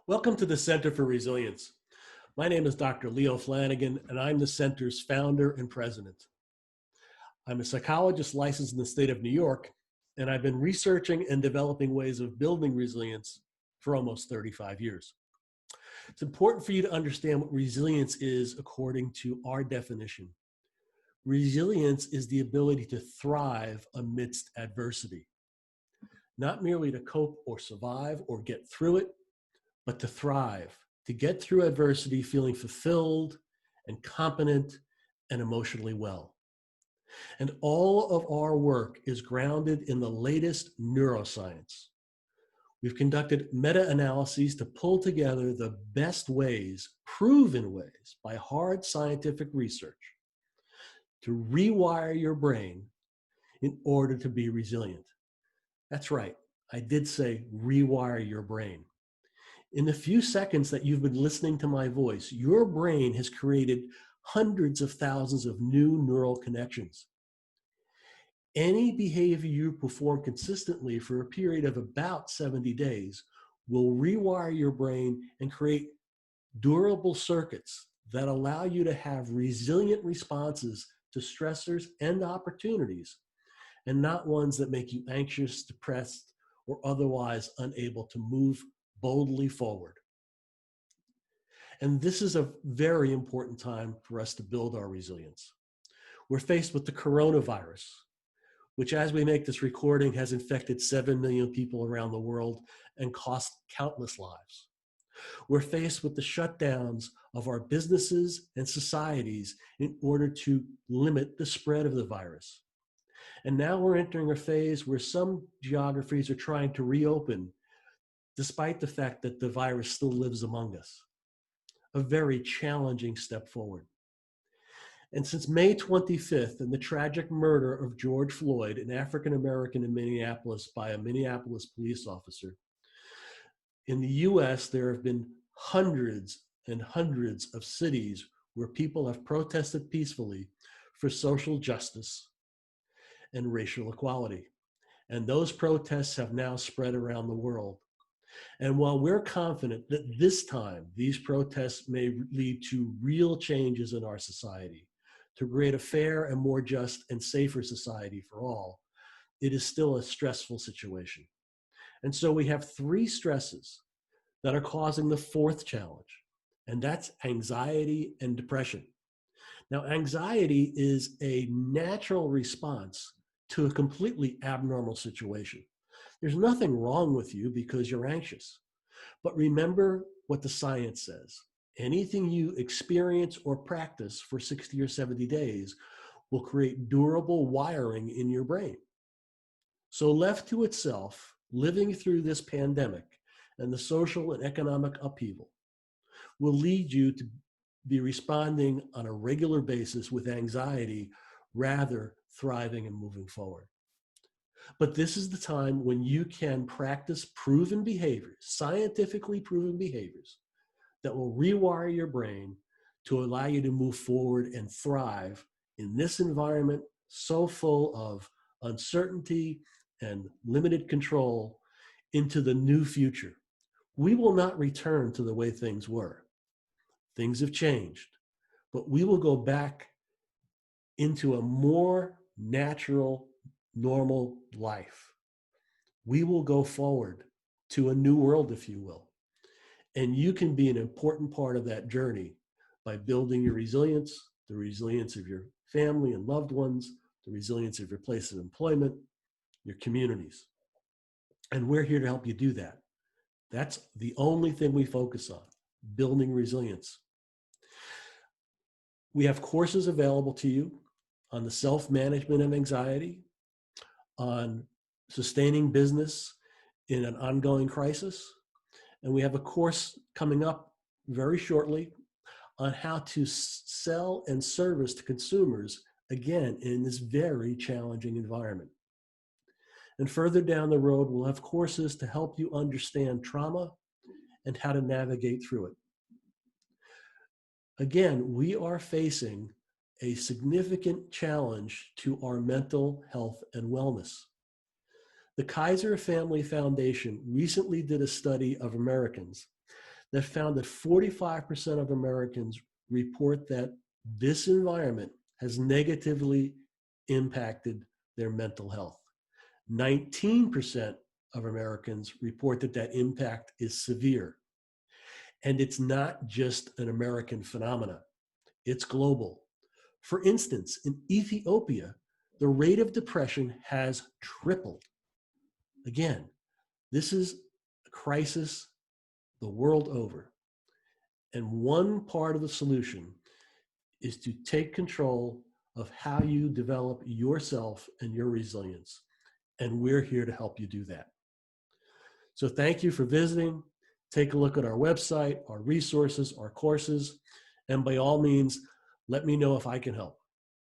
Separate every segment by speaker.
Speaker 1: Welcome to the Center for Resilience. My name is Dr. Leo Flanagan, and I'm the center's founder and president. I'm a psychologist licensed in the state of New York, and I've been researching and developing ways of building resilience for almost 35 years. It's important for you to understand what resilience is according to our definition. Resilience is the ability to thrive amidst adversity, not merely to cope or survive or get through it, but to thrive, to get through adversity feeling fulfilled and competent and emotionally well. And all of our work is grounded in the latest neuroscience. We've conducted meta-analyses to pull together the best ways, proven ways, by hard scientific research to rewire your brain in order to be resilient. That's right, I did say rewire your brain. In the few seconds that you've been listening to my voice, your brain has created hundreds of thousands of new neural connections. Any behavior you perform consistently for a period of about 70 days will rewire your brain and create durable circuits that allow you to have resilient responses to stressors and opportunities, and not ones that make you anxious, depressed, or otherwise unable to move boldly forward. And this is a very important time for us to build our resilience. We're faced with the coronavirus, which as we make this recording has infected 7 million people around the world and cost countless lives. We're faced with the shutdowns of our businesses and societies in order to limit the spread of the virus. And now we're entering a phase where some geographies are trying to reopen despite the fact that the virus still lives among us. A very challenging step forward. And since May 25th and the tragic murder of George Floyd, an African-American in Minneapolis by a Minneapolis police officer, in the US, there have been hundreds and hundreds of cities where people have protested peacefully for social justice and racial equality. And those protests have now spread around the world. And while we're confident that this time these protests may lead to real changes in our society, to create a fair and more just and safer society for all, it is still a stressful situation. And so we have three stresses that are causing the fourth challenge, and that's anxiety and depression. Now, anxiety is a natural response to a completely abnormal situation. There's nothing wrong with you because you're anxious. But remember what the science says. Anything you experience or practice for 60 or 70 days will create durable wiring in your brain. So left to itself, living through this pandemic and the social and economic upheaval will lead you to be responding on a regular basis with anxiety rather thriving and moving forward. But this is the time when you can practice proven behaviors, scientifically proven behaviors, that will rewire your brain to allow you to move forward and thrive in this environment so full of uncertainty and limited control into the new future. We will not return to the way things were. Things have changed, but we will go back into a more natural, normal life. We will go forward to a new world, if you will. And you can be an important part of that journey by building your resilience, the resilience of your family and loved ones, the resilience of your place of employment, your communities. And we're here to help you do that. That's the only thing we focus on, building resilience. We have courses available to you on the self-management of anxiety, on sustaining business in an ongoing crisis. And we have a course coming up very shortly on how to sell and service to consumers, again, in this very challenging environment. And further down the road, we'll have courses to help you understand trauma and how to navigate through it. Again, we are facing a significant challenge to our mental health and wellness. The Kaiser Family Foundation recently did a study of Americans that found that 45% of Americans report that this environment has negatively impacted their mental health. 19% of Americans report that that impact is severe. And it's not just an American phenomenon, it's global. For instance, in Ethiopia, the rate of depression has tripled. Again, this is a crisis the world over. And one part of the solution is to take control of how you develop yourself and your resilience. And we're here to help you do that. So thank you for visiting. Take a look at our website, our resources, our courses, and by all means, let me know if I can help.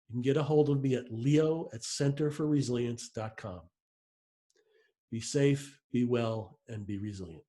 Speaker 1: You can get a hold of me at leo@centerforresilience.com. Be safe, be well, and be resilient.